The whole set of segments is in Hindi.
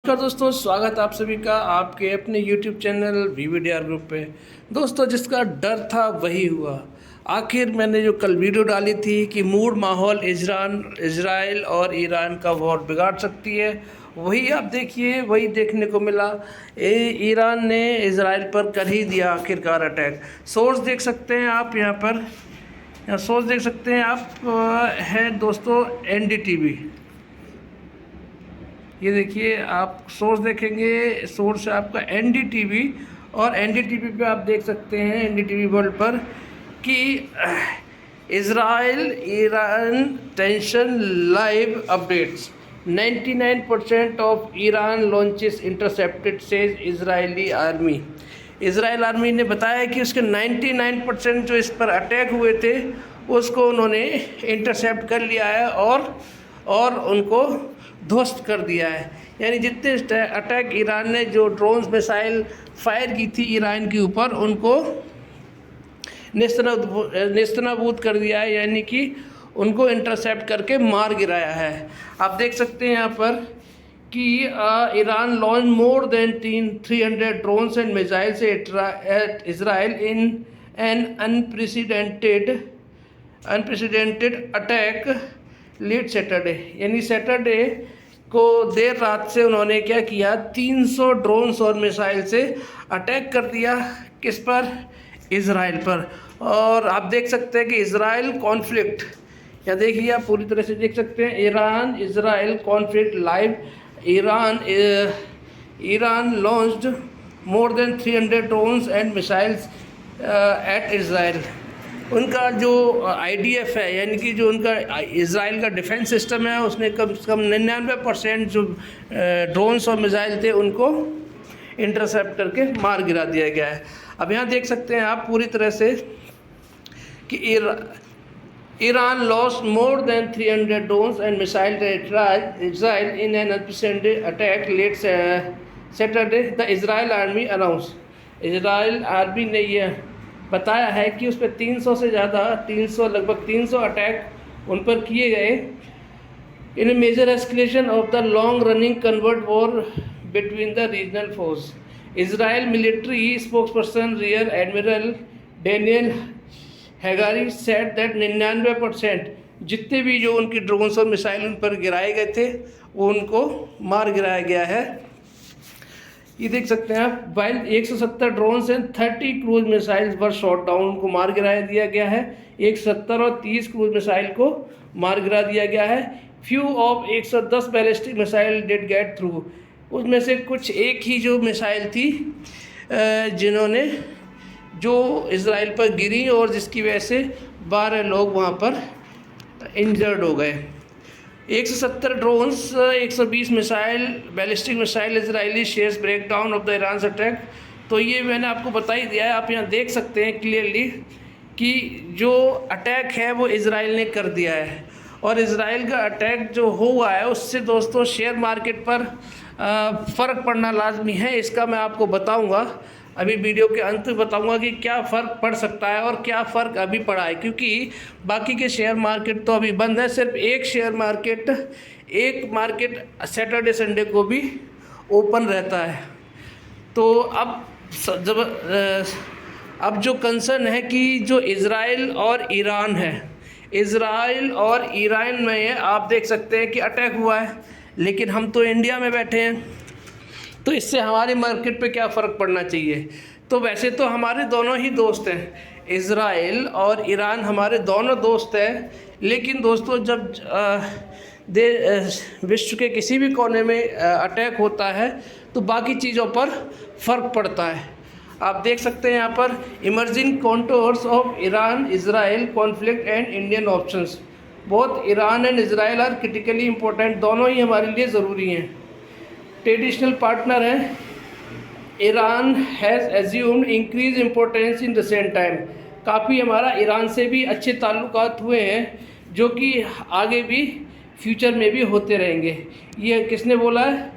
नमस्कार दोस्तों, स्वागत आप सभी का आपके अपने YouTube चैनल VVDR ग्रुप पे। दोस्तों, जिसका डर था वही हुआ। आखिर मैंने जो कल वीडियो डाली थी कि मूड माहौल इजराइल और ईरान का वॉर बिगाड़ सकती है, वही आप देखिए, वही देखने को मिला। ईरान ने इजराइल पर कर ही दिया आखिरकार अटैक। सोर्स देख सकते हैं आप यहाँ सोर्स देख सकते हैं आप, है दोस्तों NDTV। ये देखिए, आप सोर्स देखेंगे, सोर्स है आपका NDTV। और NDTV पे आप देख सकते हैं, NDTV वर्ल्ड पर, कि Israel Iran tension live updates. 99% of Iran launches intercepted, says Israeli army. Israel army ने बताया कि उसके 99% जो इस पर अटैक हुए थे उसको उन्होंने इंटरसेप्ट कर लिया है और उनको ध्वस्त कर दिया है। यानी जितने अटैक ईरान ने जो ड्रोन्स मिसाइल फायर की थी ईरान के ऊपर, उनको नेस्तनाबूद कर दिया है, यानी कि उनको इंटरसेप्ट करके मार गिराया है। आप देख सकते हैं यहाँ पर कि Iran launch more than 300 drones and missiles at Israel in an unprecedented attack late Saturday. यानी सैटरडे को देर रात से उन्होंने क्या किया, 300 ड्रोन्स और मिसाइल से अटैक कर दिया। किस पर? इजराइल पर। और आप देख सकते हैं कि इजराइल कॉन्फ्लिक्ट, या देखिए आप पूरी तरह से देख सकते हैं, Iran Israel conflict live. Iran launched more than 300 drones and missiles at Israel. उनका जो IDF है, यानी कि जो उनका इजराइल का डिफेंस सिस्टम है, उसने कम से कम 99% जो ड्रोन्स और मिसाइल थे उनको इंटरसेप्ट करके मार गिरा दिया गया है। अब यहाँ देख सकते हैं आप पूरी तरह से कि Iran lost more than 300 drones and missile Israel in an unprecedented attack late Saturday, the Israel army announce. Israel army ने यह बताया है कि उस पर 300 से ज़्यादा, लगभग 300 अटैक उन पर किए गए। In major escalation of the long running covert war between the regional force. Israel military spokesperson rear admiral Daniel Hagari said that 99% जितने भी जो उनके ड्रोन्स और मिसाइल उन पर गिराए गए थे वो उनको मार गिराया गया है। ये देख सकते हैं आप, while 170 drones and 30 cruise missiles were shot down, उनको मार गिरा दिया गया है। 170 और 30 क्रूज मिसाइल को मार गिरा दिया गया है। Few of 110 ballistic missile did get through, उसमें से कुछ एक ही जो मिसाइल थी जिन्होंने जो इजराइल पर गिरी और जिसकी वजह से 12 लोग वहाँ पर इंजर्ड हो गए। 170 drones, 120 missile, ballistic missile Israeli shares break down of the Iran attack. तो ये मैंने आपको बता ही दिया है। आप यहाँ देख सकते हैं क्लियरली कि जो अटैक है वो इजराइल ने कर दिया है, और इजराइल का अटैक जो हुआ है उससे दोस्तों शेयर मार्केट पर फ़र्क पड़ना लाजमी है। इसका मैं आपको बताऊँगा, अभी वीडियो के अंत में बताऊंगा कि क्या फ़र्क पड़ सकता है और क्या फ़र्क अभी पड़ा है, क्योंकि बाकी के शेयर मार्केट तो अभी बंद है। सिर्फ एक मार्केट सैटरडे संडे को भी ओपन रहता है। तो अब जो कंसर्न है कि जो इजराइल और ईरान है, इजराइल और ईरान में आप देख सकते हैं कि अटैक हुआ है, लेकिन हम तो इंडिया में बैठे हैं, तो इससे हमारे मार्केट पे क्या फ़र्क पड़ना चाहिए। तो वैसे तो हमारे दोनों ही दोस्त हैं, इजराइल और ईरान हमारे दोनों दोस्त हैं, लेकिन दोस्तों जब विश्व के किसी भी कोने में अटैक होता है तो बाकी चीज़ों पर फ़र्क पड़ता है। आप देख सकते हैं यहाँ पर, emerging contours of Iran Israel conflict and Indian options. Both Iran and Israel are critically important, दोनों ही हमारे लिए ज़रूरी हैं। ट्रेडिशनल पार्टनर है। Iran has assumed increase importance in recent time. काफ़ी हमारा ईरान से भी अच्छे ताल्लुकात हुए हैं, जो कि आगे भी फ्यूचर में भी होते रहेंगे। ये किसने बोला है?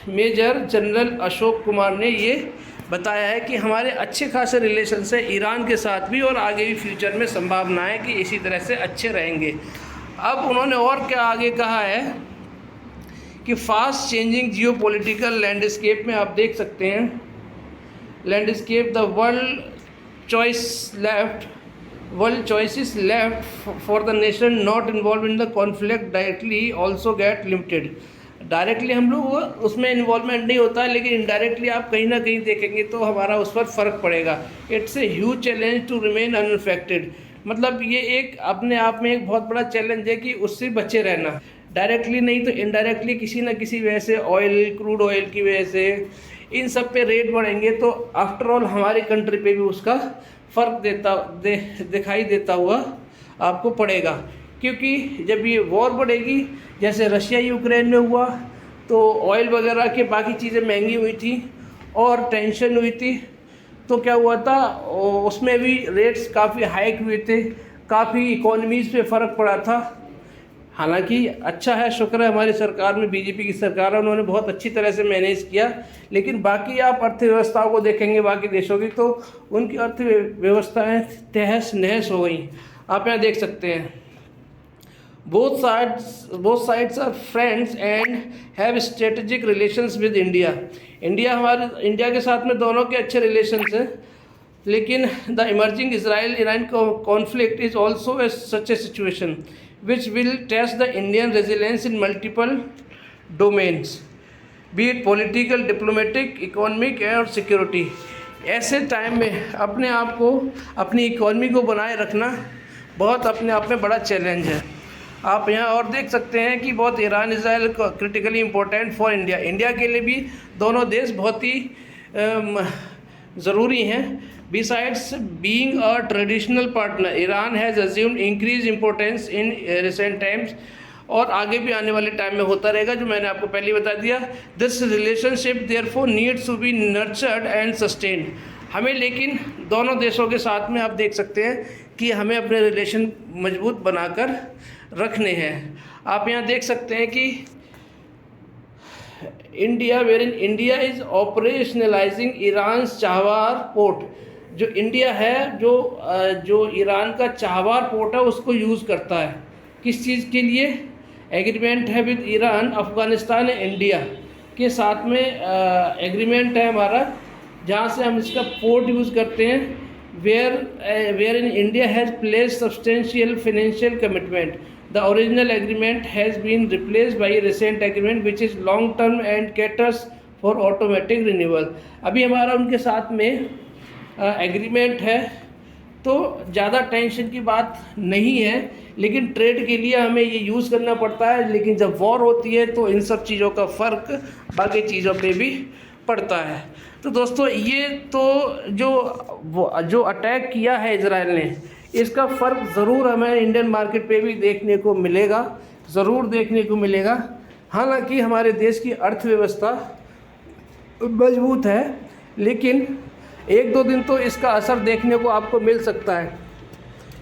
मेजर जनरल अशोक कुमार ने ये बताया है कि हमारे अच्छे खासे रिलेशन है ईरान के साथ भी, और आगे भी फ्यूचर में संभावना है कि इसी तरह से अच्छे रहेंगे। अब उन्होंने और क्या आगे कहा है कि फास्ट चेंजिंग जियोपॉलिटिकल लैंडस्केप में आप देख सकते हैं, landscape the world choices left for the nation not involved in the conflict directly also get limited। Directly हम लोग उसमें इन्वॉल्वमेंट नहीं होता है, लेकिन इनडायरेक्टली आप कहीं ना कहीं देखेंगे तो हमारा उस पर फ़र्क पड़ेगा। It's a huge challenge to remain unaffected, मतलब ये एक अपने आप में एक बहुत बड़ा चैलेंज है कि उससे बचे रहना, डायरेक्टली नहीं तो इनडायरेक्टली किसी न किसी वजह से, ऑयल, क्रूड ऑयल की वजह से, इन सब पे रेट बढ़ेंगे तो आफ्टर ऑल हमारी कंट्री पे भी उसका फ़र्क दिखाई देता हुआ आपको पड़ेगा। क्योंकि जब ये वॉर बढ़ेगी, जैसे रशिया यूक्रेन में हुआ, तो ऑयल वगैरह के बाकी चीज़ें महंगी हुई थी और टेंशन हुई थी, तो क्या हुआ था उसमें भी रेट्स काफ़ी हाइक हुए थे, काफ़ी इकोनॉमीज़ पे फ़र्क पड़ा था। हालांकि अच्छा है, शुक्र है हमारी सरकार में, बीजेपी की सरकार है, उन्होंने बहुत अच्छी तरह से मैनेज किया। लेकिन बाकी आप अर्थव्यवस्थाओं को देखेंगे बाकी देशों की, तो उनकी अर्थव्यवस्थाएं तहस नहस हो गई। आप यहाँ देख सकते हैं, both sides are friends and have strategic relations with India। India के साथ में दोनों के अच्छे रिलेशंस हैं, लेकिन the emerging Israel-Iran conflict is also such a situation which will test the Indian resilience in multiple domains, be it political, diplomatic, economic और security। ऐसे टाइम में अपने आप को, अपनी इकोनॉमी को बनाए रखना बहुत अपने आप में बड़ा चैलेंज है। आप यहाँ और देख सकते हैं कि बहुत Iran Israel critically important for India के लिए भी दोनों देश बहुत ही ज़रूरी हैं। Besides being a traditional partner, Iran has assumed increase importance in recent times, और आगे भी आने वाले टाइम में होता रहेगा, जो मैंने आपको पहले बता दिया। This relationship therefore needs to be nurtured and sustained. हमें लेकिन दोनों देशों के साथ में आप देख सकते हैं कि हमें अपने रिलेशन मजबूत बनाकर रखने हैं। आप यहाँ देख सकते हैं कि इंडिया इज़ ऑपरेशनलाइजिंग ईरान्स चाहवार पोर्ट। जो इंडिया है, जो ईरान का चाहवार पोर्ट है, उसको यूज़ करता है किस चीज़ के लिए? एग्रीमेंट है with Iran, Afghanistan and India के साथ में एग्रीमेंट है हमारा, जहाँ से हम इसका पोर्ट यूज़ करते हैं। Where in India has placed substantial financial commitment. The original agreement has been replaced by a recent agreement which is long term and caters for automatic renewal। अभी हमारा उनके साथ में एग्रीमेंट है, तो ज़्यादा टेंशन की बात नहीं है, लेकिन ट्रेड के लिए हमें ये यूज़ करना पड़ता है। लेकिन जब वॉर होती है तो इन सब चीज़ों का फ़र्क बाकी चीज़ों पे भी पड़ता है। तो दोस्तों, ये तो जो अटैक किया है इजराइल ने, इसका फ़र्क ज़रूर हमें इंडियन मार्केट पे भी देखने को मिलेगा, ज़रूर देखने को मिलेगा। हालांकि हमारे देश की अर्थव्यवस्था मजबूत है, लेकिन 1-2 दिन तो इसका असर देखने को आपको मिल सकता है।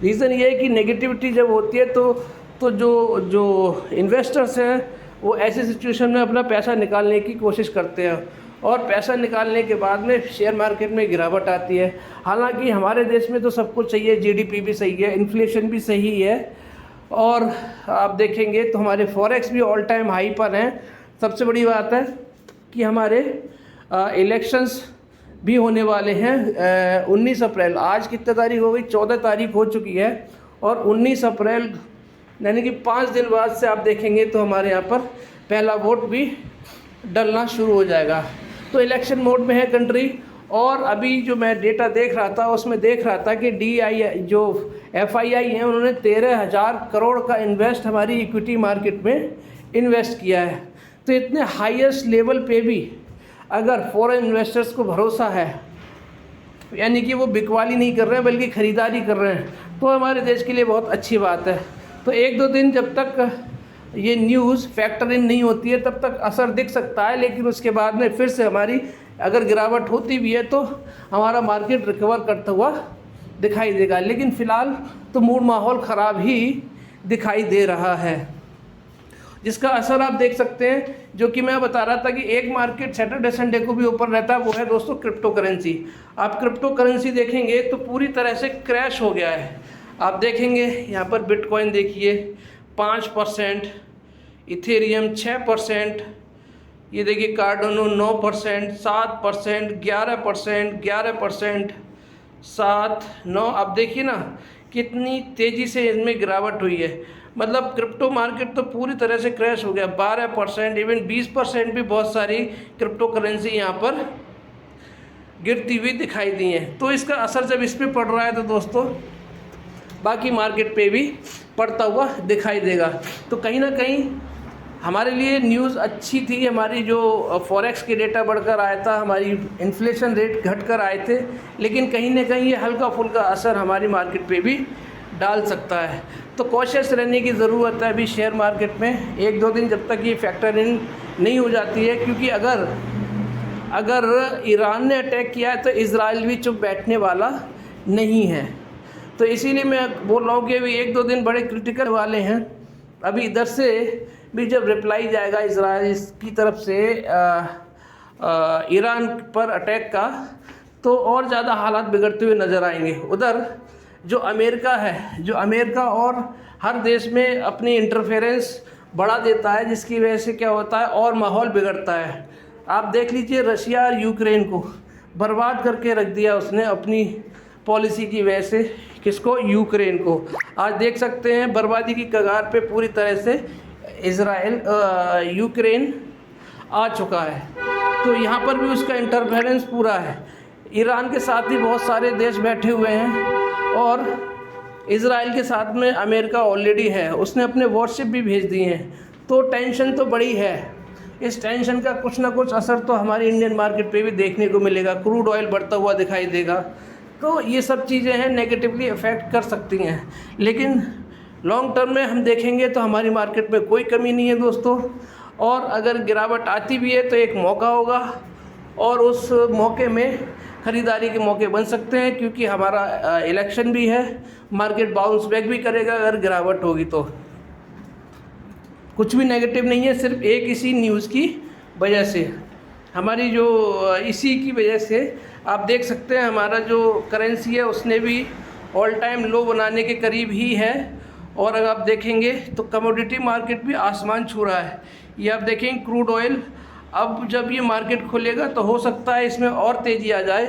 रीज़न ये है कि नेगेटिविटी जब होती है तो जो इन्वेस्टर्स हैं वो ऐसी सिचुएशन में अपना पैसा निकालने की कोशिश करते हैं, और पैसा निकालने के बाद में शेयर मार्केट में गिरावट आती है। हालांकि हमारे देश में तो सब कुछ सही है, जीडीपी भी सही है, इन्फ्लेशन भी सही है, और आप देखेंगे तो हमारे फॉरेक्स भी ऑल टाइम हाई पर हैं। सबसे बड़ी बात है कि हमारे इलेक्शंस भी होने वाले हैं 19 अप्रैल। आज कितनी तारीख हो गई? 14 तारीख हो चुकी है, और 19 अप्रैल यानी कि 5 दिन बाद से आप देखेंगे तो हमारे यहाँ पर पहला वोट भी डलना शुरू हो जाएगा। तो इलेक्शन मोड में है कंट्री। और अभी जो मैं डेटा देख रहा था, उसमें देख रहा था कि जो FII हैं, उन्होंने 13,000 करोड़ का इन्वेस्ट हमारी इक्विटी मार्केट में इन्वेस्ट किया है। तो इतने हाईएस्ट लेवल पे भी अगर फॉरेन इन्वेस्टर्स को भरोसा है, यानी कि वो बिकवाली नहीं कर रहे हैं बल्कि ख़रीदारी कर रहे हैं, तो हमारे देश के लिए बहुत अच्छी बात है। तो 1-2 दिन जब तक ये न्यूज़ फैक्टर इन नहीं होती है तब तक असर दिख सकता है, लेकिन उसके बाद में फिर से हमारी अगर गिरावट होती भी है तो हमारा मार्केट रिकवर करता हुआ दिखाई देगा। लेकिन फ़िलहाल तो मूड माहौल ख़राब ही दिखाई दे रहा है, जिसका असर आप देख सकते हैं। जो कि मैं बता रहा था कि एक मार्केट सैटरडे संडे को भी ऊपर रहता है, वो है दोस्तों क्रिप्टो करेंसी। आप क्रिप्टो करेंसी देखेंगे तो पूरी तरह से क्रैश हो गया है। आप देखेंगे यहाँ पर बिटकॉइन देखिए 5%, इथेरियम 6%, ये देखिए कार्डानो 9%, 7%, 11%, 11%, 7, 9। अब देखिए ना कितनी तेज़ी से इनमें गिरावट हुई है। मतलब क्रिप्टो मार्केट तो पूरी तरह से क्रैश हो गया। 12%, इवन 20% भी बहुत सारी क्रिप्टो करेंसी यहाँ पर गिरती हुई दिखाई दी है। तो इसका असर जब इस पर पड़ रहा है तो दोस्तों बाकी मार्केट पे भी पड़ता हुआ दिखाई देगा। तो कहीं ना कहीं हमारे लिए न्यूज़ अच्छी थी। हमारी जो फॉरेक्स के डेटा बढ़कर आया था, हमारी इन्फ्लेशन रेट घटकर आए थे, लेकिन कहीं ना कहीं ये हल्का फुल्का असर हमारी मार्केट पे भी डाल सकता है। तो कॉशियस रहने की ज़रूरत है अभी शेयर मार्केट में 1-2 दिन, जब तक ये फैक्टर इन नहीं हो जाती है। क्योंकि अगर ईरान ने अटैक किया है तो इजराइल भी चुप बैठने वाला नहीं है। तो इसीलिए मैं बोल रहा हूँ कि अभी 1-2 दिन बड़े क्रिटिकल वाले हैं। अभी इधर से भी जब रिप्लाई जाएगा इजराइल की तरफ से ईरान पर अटैक का, तो और ज़्यादा हालात बिगड़ते हुए नज़र आएंगे। उधर जो अमेरिका है, जो अमेरिका और हर देश में अपनी इंटरफेरेंस बढ़ा देता है, जिसकी वजह से क्या होता है और माहौल बिगड़ता है। आप देख लीजिए रशिया और यूक्रेन को बर्बाद करके रख दिया उसने अपनी पॉलिसी की वजह से। किसको? यूक्रेन को। आज देख सकते हैं बर्बादी की कगार पे पूरी तरह से यूक्रेन आ चुका है। तो यहाँ पर भी उसका इंटरफेरेंस पूरा है। ईरान के साथ ही बहुत सारे देश बैठे हुए हैं और इजराइल के साथ में अमेरिका ऑलरेडी है, उसने अपने वॉरशिप भी भेज दिए हैं। तो टेंशन तो बड़ी है। इस टेंशन का कुछ ना कुछ असर तो हमारी इंडियन मार्केट पे भी देखने को मिलेगा। क्रूड ऑयल बढ़ता हुआ दिखाई देगा। तो ये सब चीज़ें हैं नेगेटिवली अफेक्ट कर सकती हैं, लेकिन लॉन्ग टर्म में हम देखेंगे तो हमारी मार्केट में कोई कमी नहीं है दोस्तों। और अगर गिरावट आती भी है तो एक मौका होगा और उस मौके में ख़रीदारी के मौके बन सकते हैं, क्योंकि हमारा इलेक्शन भी है। मार्केट बाउंस बैक भी करेगा अगर गिरावट होगी तो। कुछ भी नेगेटिव नहीं है, सिर्फ एक इसी न्यूज़ की वजह से, हमारी जो इसी की वजह से आप देख सकते हैं हमारा जो करेंसी है उसने भी ऑल टाइम लो बनाने के करीब ही है। और अगर आप देखेंगे तो कमोडिटी मार्केट भी आसमान छू रहा है। ये आप देखेंगे क्रूड ऑयल, अब जब ये मार्केट खुलेगा तो हो सकता है इसमें और तेज़ी आ जाए।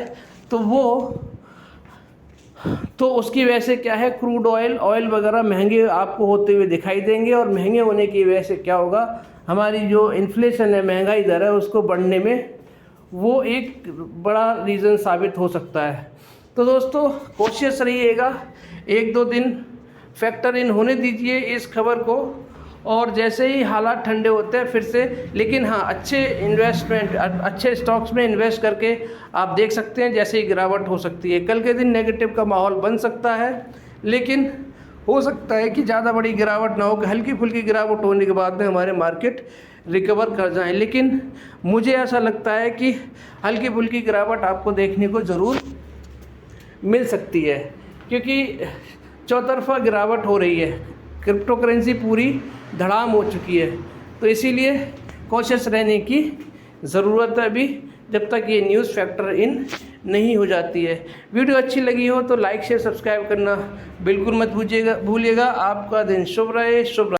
तो उसकी वजह से क्या है, क्रूड ऑयल वगैरह महंगे आपको होते हुए दिखाई देंगे। और महंगे होने की वजह से क्या होगा, हमारी जो इन्फ्लेशन है, महंगाई दर है, उसको बढ़ने में वो एक बड़ा रीज़न साबित हो सकता है। तो दोस्तों कोशिश रहिएगा, 1-2 दिन फैक्टर इन होने दीजिए इस खबर को, और जैसे ही हालात ठंडे होते हैं फिर से। लेकिन हाँ, अच्छे स्टॉक्स में इन्वेस्ट करके आप देख सकते हैं जैसे ही गिरावट हो सकती है। कल के दिन नेगेटिव का माहौल बन सकता है, लेकिन हो सकता है कि ज़्यादा बड़ी गिरावट ना हो, कि हल्की फुल्की गिरावट होने के बाद में हमारे मार्केट रिकवर कर जाएं। लेकिन मुझे ऐसा लगता है कि हल्की फुल्की गिरावट आपको देखने को ज़रूर मिल सकती है, क्योंकि चौतरफा गिरावट हो रही है। क्रिप्टो करेंसी पूरी धड़ाम हो चुकी है। तो इसीलिए कॉशियस रहने की ज़रूरत है अभी, जब तक ये न्यूज़ फैक्टर इन नहीं हो जाती है। वीडियो अच्छी लगी हो तो लाइक शेयर सब्सक्राइब करना बिल्कुल मत भूलिएगा। आपका दिन शुभ रहे, शुभ रहे।